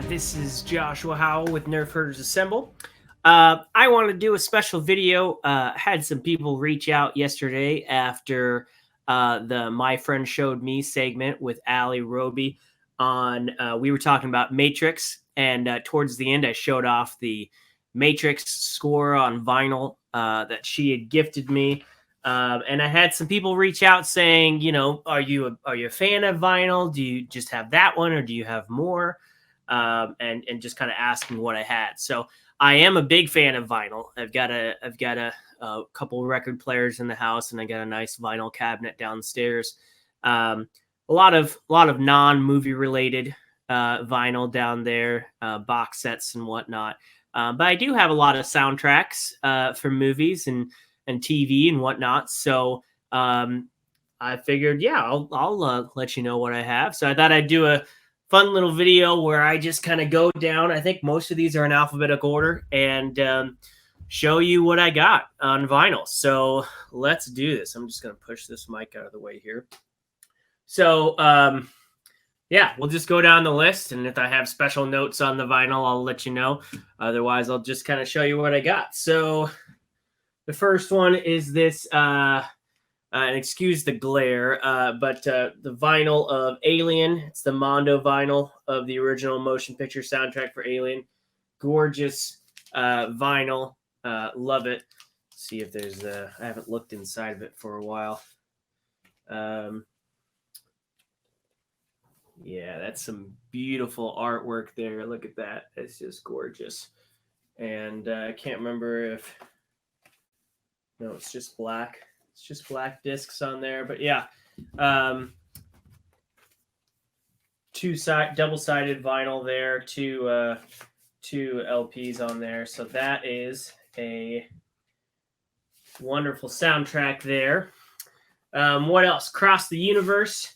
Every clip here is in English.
This is Joshua Howell with Nerfherders Assemble. I want to do a special video. Had some people reach out yesterday after the My Friend Showed Me segment with Ali Roby on, we were talking about Matrix, and towards the end I showed off the Matrix score on vinyl that she had gifted me. And I had some people reach out saying, you know, are you a fan of vinyl? Do you just have that one, or do you have more? And just kind of asking what I had. So I am a big fan of vinyl. I've got a couple record players in the house, and I got a nice vinyl cabinet downstairs. A lot of non-movie related vinyl down there, box sets and whatnot. But I do have a lot of soundtracks for movies and TV and whatnot. So I figured, yeah, I'll let you know what I have. So I thought I'd do a fun little video where I just kind of go down. I think most of these are in alphabetical order, and show you what I got on vinyl. So let's do this. I'm just going to push this mic out of the way here. So yeah, we'll just go down the list, and if I have special notes on the vinyl, I'll let you know. Otherwise, I'll just kind of show you what I got. So the first one is this, and excuse the glare, but the vinyl of Alien. It's the Mondo vinyl of the original motion picture soundtrack for Alien. Gorgeous vinyl. Love it. Let's see if there's I haven't looked inside of it for a while. Yeah, that's some beautiful artwork there. Look at that. It's just gorgeous. And I can't remember if... No, it's just black. It's just black discs on there. But yeah, double-sided vinyl there, two LPs on there. So that is a wonderful soundtrack there. What else? Cross the Universe.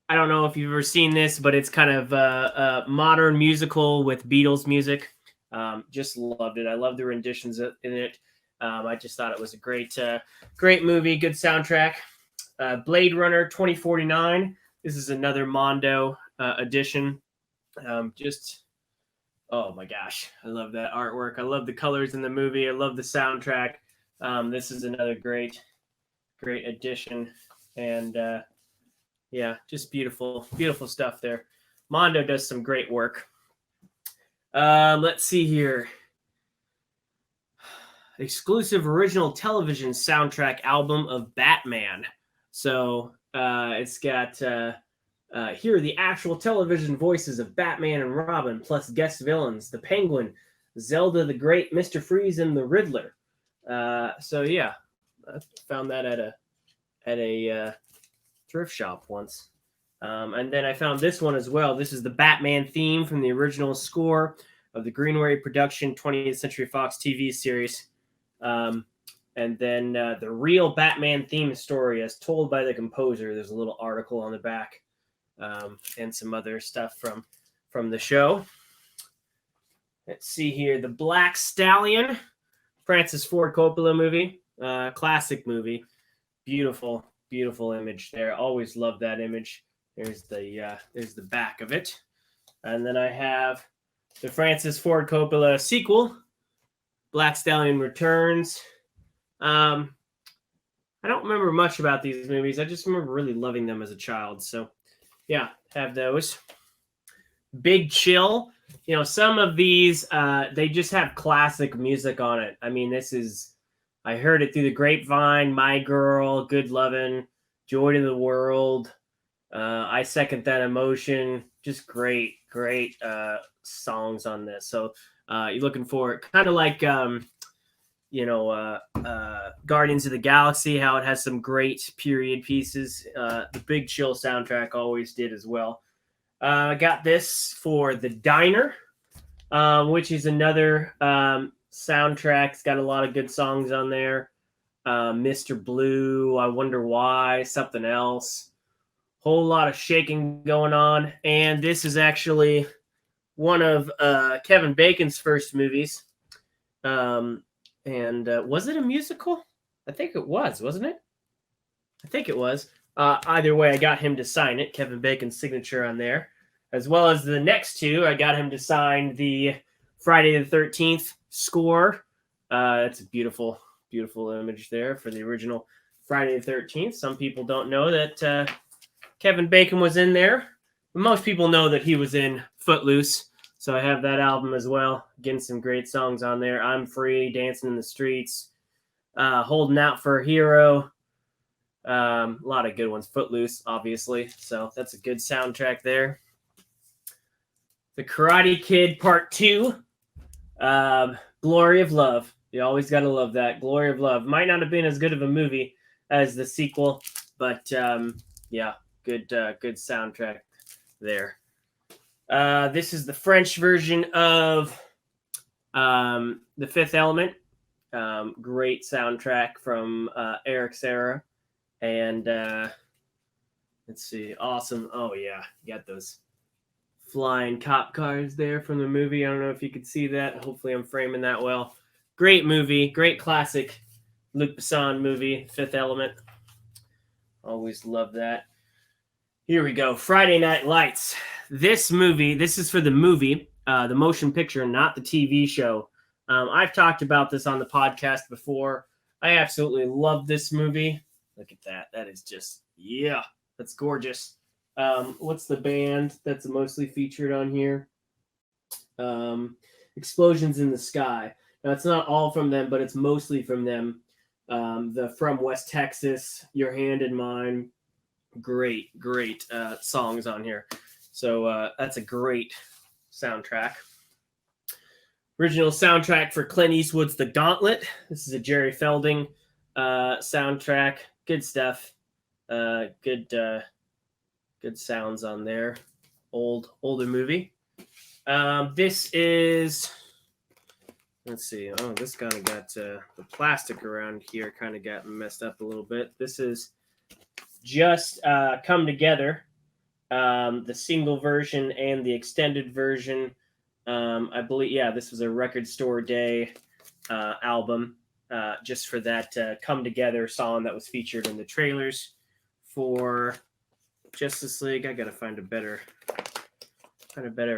I don't know if you've ever seen this, but it's kind of a modern musical with Beatles music. Just loved it. I love the renditions in it. I just thought it was a great movie, good soundtrack. Blade Runner 2049. This is another Mondo edition. Oh my gosh, I love that artwork. I love the colors in the movie. I love the soundtrack. This is another great edition, and yeah, just beautiful stuff there. Mondo does some great work. Let's see here. Exclusive original television soundtrack album of Batman. So it's got here are the actual television voices of Batman and Robin, plus guest villains, the Penguin, Zelda the Great, Mr. Freeze, and the Riddler. So yeah, I found that at a thrift shop once. And then I found this one as well. This is the Batman theme from the original score of the Greenway production 20th Century Fox TV series. And then the real Batman theme story as told by the composer. There's a little article on the back, and some other stuff from the show. Let's see here. The Black Stallion, Francis Ford Coppola movie, classic movie. Beautiful image there. Always love that image. There's the back of it. And then I have the Francis Ford Coppola sequel, Black Stallion Returns. I don't remember much about these movies. I just remember really loving them as a child. So yeah, have those. Big Chill. You know, some of these, they just have classic music on it. I mean, I heard it through the grapevine, My Girl, Good Lovin', Joy to the World. I Second That Emotion. Just great songs on this. So you're looking for it, kind of like Guardians of the Galaxy, how it has some great period pieces. The Big Chill soundtrack always did as well. I got this for The Diner, which is another soundtrack. It's got a lot of good songs on there. Mr. Blue, I Wonder Why, Something Else. Whole lot of shaking going on. And this is actually one of Kevin Bacon's first movies. And was it a musical? I think it was, wasn't it? I think it was. Either way, I got him to sign it. Kevin Bacon's signature on there. as well as the next two. I got him to sign the Friday the 13th score. It's a beautiful, beautiful image there for the original Friday the 13th. Some people don't know that Kevin Bacon was in there. But most people know that he was in Footloose. So I have that album as well. Getting some great songs on there. I'm Free, Dancing in the Streets, Holding Out for a Hero. A lot of good ones. Footloose, obviously. So that's a good soundtrack there. The Karate Kid Part 2. Glory of Love. You always got to love that. Glory of Love. Might not have been as good of a movie as the sequel, but yeah, good soundtrack there. This is the French version of The Fifth Element. Great soundtrack from Eric Serra. And let's see. Awesome. Oh, yeah. You got those flying cop cars there from the movie. I don't know if you could see that. Hopefully I'm framing that well. Great movie. Great classic Luc Besson movie, Fifth Element. Always love that. Here we go. Friday Night Lights. This is for the movie, the motion picture, not the TV show. I've talked about this on the podcast before. I absolutely love this movie. Look at that. That is just, yeah, that's gorgeous. What's the band that's mostly featured on here? Explosions in the Sky. Now, it's not all from them, but it's mostly from them. The From West Texas, Your Hand in Mine. Great songs on here. So that's a great soundtrack. Original soundtrack for Clint Eastwood's The Gauntlet. This is a Jerry Felding soundtrack. Good stuff. Good sounds on there. Older movie. This is, let's see. Oh, this kind of got the plastic around here kind of got messed up a little bit. This is just Come Together, the single version and the extended version. I believe, yeah, this was a Record Store Day album, just for that Come Together song that was featured in the trailers for Justice League. I gotta find a better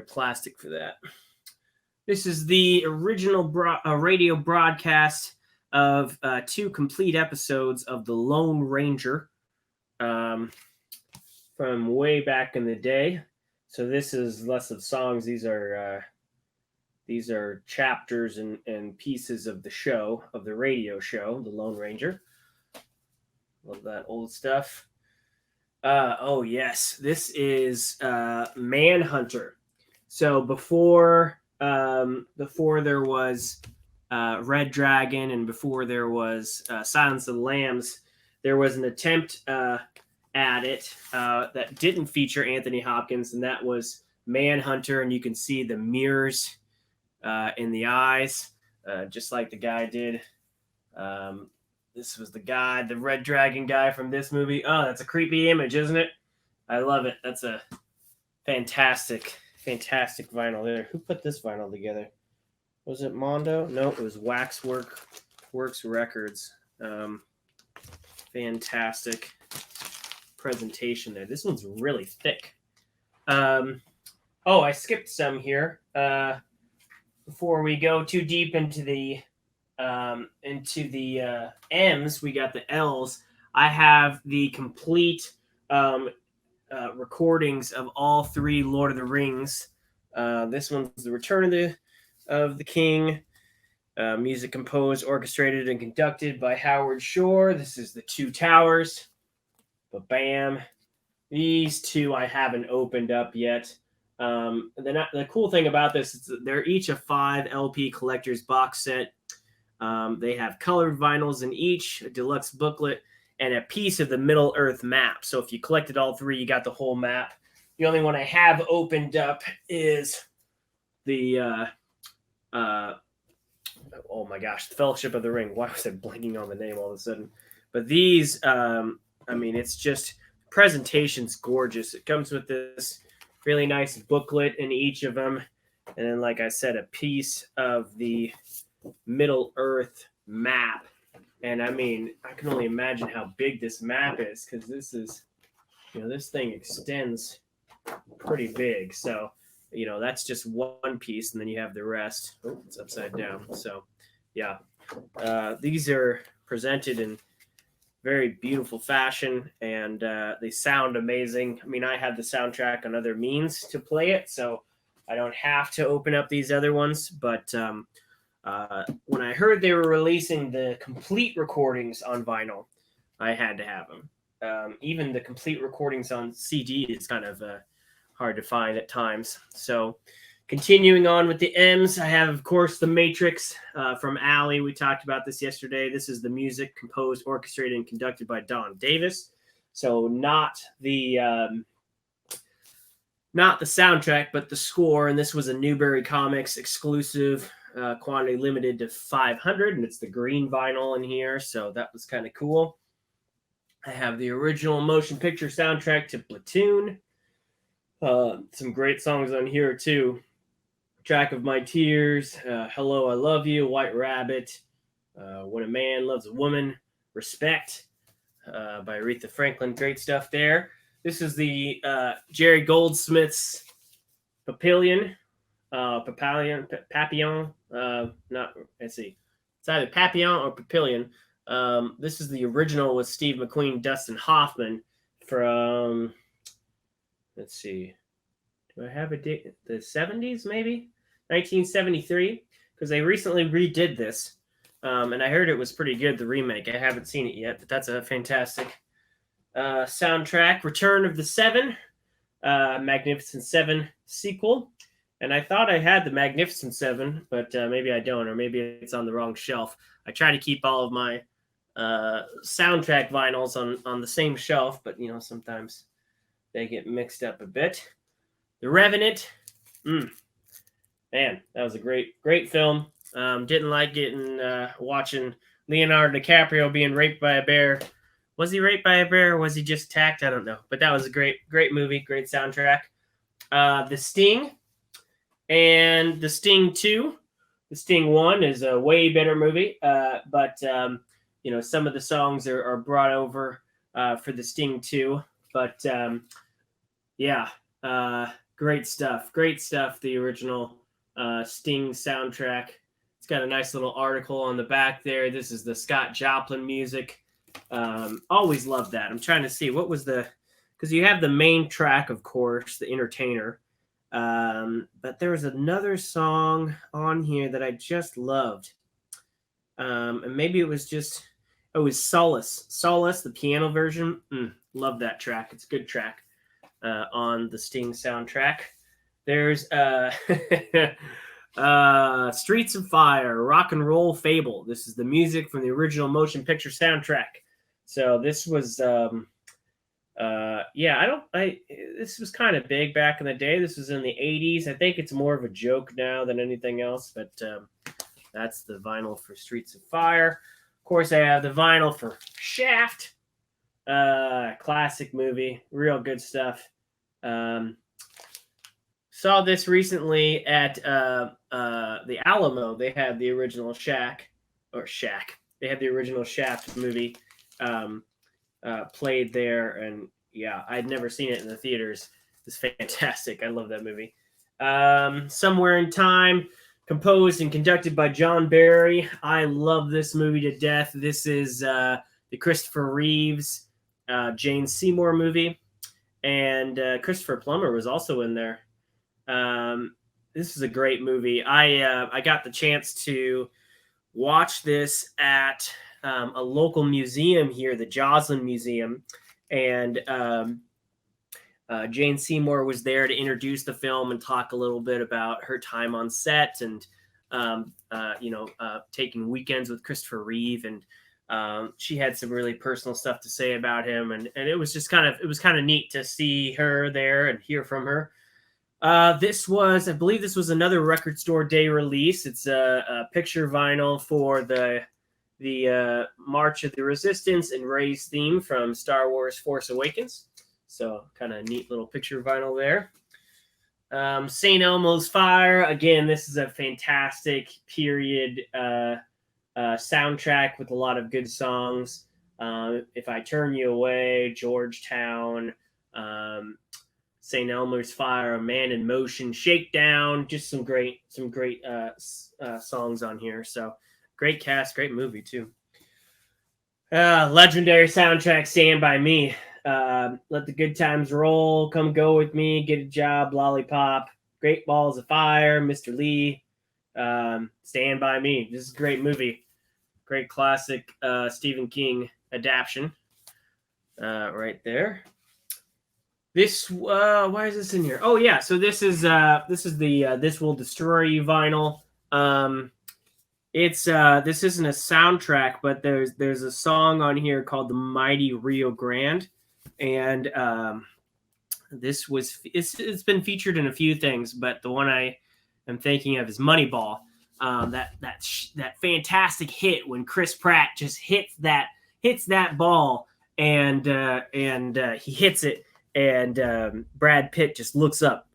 plastic for that. This is the original radio broadcast of 2 complete episodes of The Lone Ranger. From way back in the day. So this is less of songs. These are chapters and pieces of the show, of the radio show, The Lone Ranger. Love that old stuff. Oh yes, this is Manhunter. So before there was Red Dragon and before there was Silence of the Lambs, there was an attempt at it that didn't feature Anthony Hopkins, and that was Manhunter, and you can see the mirrors in the eyes, just like the guy did. This was the guy, the Red Dragon guy from this movie. Oh, that's a creepy image, isn't it? I love it. That's a fantastic vinyl there. Who put this vinyl together? Was it Mondo? No, it was Waxworks Records. Fantastic presentation there. This one's really thick. Oh, I skipped some here. Before we go too deep into the M's, we got the L's. I have the complete recordings of all 3 Lord of the Rings. This one's The Return of the King. Music composed, orchestrated, and conducted by Howard Shore. This is The Two Towers. Bam. These 2 I haven't opened up yet. The cool thing about this is that they're each a 5 LP collector's box set. They have colored vinyls in each, a deluxe booklet, and a piece of the Middle Earth map. So if you collected all 3, you got the whole map. The only one I have opened up is the oh my gosh, the Fellowship of the Ring. Why was I blanking on the name all of a sudden? But these, it's just, presentation's gorgeous. It comes with this really nice booklet in each of them. And then, like I said, a piece of the Middle Earth map. And I can only imagine how big this map is, because this is, this thing extends pretty big. So, you know, that's just one piece, and then you have the rest. Oh, it's upside down. So, yeah, these are presented in very beautiful fashion, and they sound amazing. I mean, I had the soundtrack on other means to play it, so I don't have to open up these other ones. But when I heard they were releasing the complete recordings on vinyl, I had to have them. Even the complete recordings on CD is kind of hard to find at times. So, continuing on with the M's, I have, of course, The Matrix from Alley. We talked about this yesterday. This is the music composed, orchestrated, and conducted by Don Davis. So not the soundtrack, but the score. And this was a Newberry Comics exclusive, quantity limited to 500, and it's the green vinyl in here. So that was kind of cool. I have the original motion picture soundtrack to Platoon. Some great songs on here too. Track of My Tears, Hello, I Love You, White Rabbit, When a Man Loves a Woman, Respect by Aretha Franklin. Great stuff there. This is the Jerry Goldsmith's Papillion. Papillon. Let's see. It's either Papillon or Papillion. This is the original with Steve McQueen, Dustin Hoffman from, let's see. Do I have a date? The 70s, maybe? 1973? Because they recently redid this. And I heard it was pretty good, the remake. I haven't seen it yet, but that's a fantastic soundtrack. Return of the Seven, Magnificent Seven sequel. And I thought I had the Magnificent Seven, but maybe I don't, or maybe it's on the wrong shelf. I try to keep all of my soundtrack vinyls on the same shelf, but, you know, sometimes they get mixed up a bit. The Revenant. Man, that was a great film. Didn't like watching Leonardo DiCaprio being raped by a bear. Was he raped by a bear or was he just attacked? I don't know. But that was a great movie, great soundtrack. The Sting and The Sting 2. The Sting 1 is a way better movie. But you know, some of the songs are brought over for The Sting 2. But yeah. Great stuff. The original Sting soundtrack. It's got a nice little article on the back there. This is the Scott Joplin music. Always loved that. I'm trying to see what was because you have the main track, of course, the Entertainer. But there was another song on here that I just loved. And maybe it was Solace. Solace, the piano version. Love that track. It's a good track. On the Sting soundtrack. There's Streets of Fire, Rock and Roll Fable. This is the music from the original motion picture soundtrack. So this was this was kind of big back in the day. This was in the 80s. I think it's more of a joke now than anything else, but that's the vinyl for Streets of Fire. Of course, I have the vinyl for Shaft. Classic movie, real good stuff. Saw this recently at the Alamo. They had the original Shack. They had the original Shaft movie played there, and yeah, I'd never seen it in the theaters. It's fantastic. I love that movie. Somewhere in Time, composed and conducted by John Barry. I love this movie to death. This is the Christopher Reeves Jane Seymour movie, and Christopher Plummer was also in there. This is a great movie. I got the chance to watch this at a local museum here, the Joplin Museum, and Jane Seymour was there to introduce the film and talk a little bit about her time on set and taking weekends with Christopher Reeve, and she had some really personal stuff to say about him, and it was just kind of neat to see her there and hear from her. I believe this was another Record Store Day release. It's a picture vinyl for the March of the Resistance and Rey's theme from Star Wars Force Awakens. So kind of neat little picture vinyl there. St. Elmo's Fire. Again, this is a fantastic period soundtrack with a lot of good songs. If I Turn You Away, Georgetown, St. Elmo's Fire, A Man in Motion, Shakedown, just some great songs on here. So great cast, great movie too. Legendary soundtrack, Stand By Me. Let the Good Times Roll, Come Go With Me, Get a Job, Lollipop, Great Balls of Fire, Mr. Lee, Stand By Me. This is a great movie. Great classic Stephen King adaptation. Right there. This why is this in here? Oh yeah, so this is the This Will Destroy You vinyl. It's this isn't a soundtrack, but there's a song on here called The Mighty Rio Grande, and it's been featured in a few things, but the one I am thinking of is Moneyball. That fantastic hit when Chris Pratt just hits that ball and he hits it, and Brad Pitt just looks up.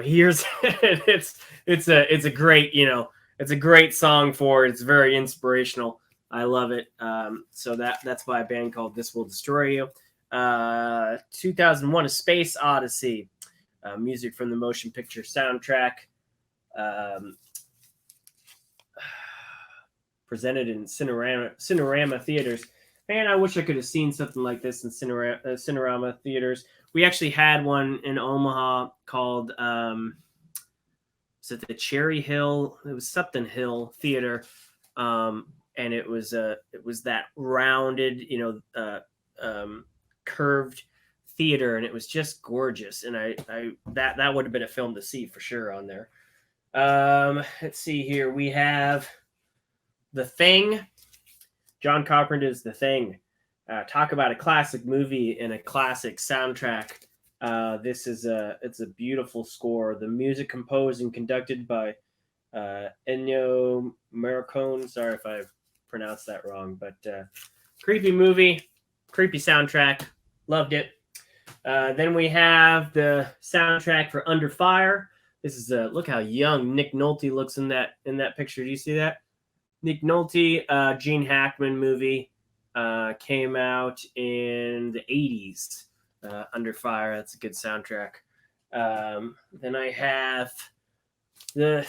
Here's it's a great it's a great song for it. It's very inspirational. I love it. So that's by a band called This Will Destroy You. 2001: A Space Odyssey. Music from the motion picture soundtrack. Presented in Cinerama theaters. Man, I wish I could have seen something like this in Cinerama theaters. We actually had one in Omaha called, was it the Cherry Hill? It was something Hill Theater. And it was that rounded, curved theater, and it was just gorgeous. And that would have been a film to see for sure on there. Let's see here. We have The Thing. John Carpenter's The Thing. Talk about a classic movie and a classic soundtrack. It's a beautiful score. The music composed and conducted by Ennio Morricone. Sorry if I pronounced that wrong, but creepy movie, creepy soundtrack. Loved it. Then we have the soundtrack for Under Fire. This is look how young Nick Nolte looks in that picture. Do you see that? Nick Nolte, Gene Hackman movie. Came out in the 80s. Under Fire. That's a good soundtrack. Then I have the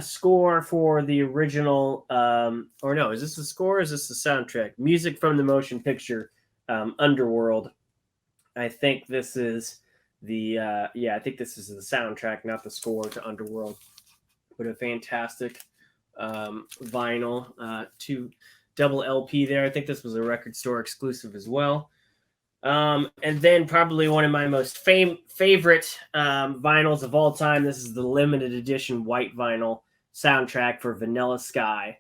score for the original, or no, is this the score or is this the soundtrack? Music from the motion picture Underworld. I think this is the soundtrack, not the score to Underworld. But a fantastic vinyl, 2 double LP there. I think this was a record store exclusive as well. And then probably one of my most favorite vinyls of all time. This is the limited edition white vinyl soundtrack for Vanilla Sky.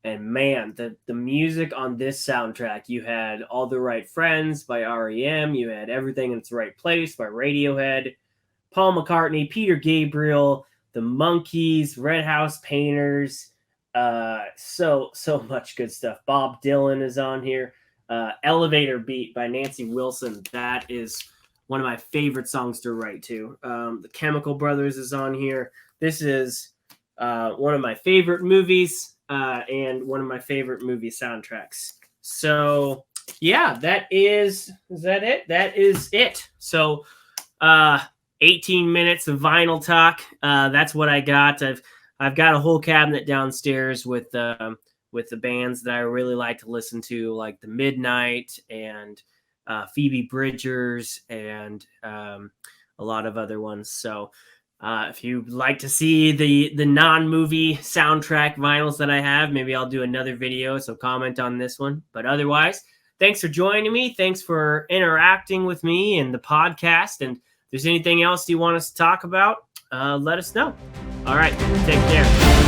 And man, the music on this soundtrack, you had All the Right Friends by REM. You had Everything in Its Right Place by Radiohead. Paul McCartney, Peter Gabriel, the Monkees, Red House Painters. So much good stuff. Bob Dylan is on here. Elevator Beat by Nancy Wilson. That is one of my favorite songs to write to. The Chemical Brothers is on here. This is one of my favorite movies and one of my favorite movie soundtracks. So yeah, that is that it? That is it. So 18 minutes of vinyl talk. That's what I got. I've got a whole cabinet downstairs with the bands that I really like to listen to, like The Midnight and Phoebe Bridgers and a lot of other ones. So if you'd like to see the non-movie soundtrack vinyls that I have, maybe I'll do another video, so comment on this one. But otherwise, thanks for joining me. Thanks for interacting with me in the podcast. And if there's anything else you want us to talk about, let us know. All right, take care.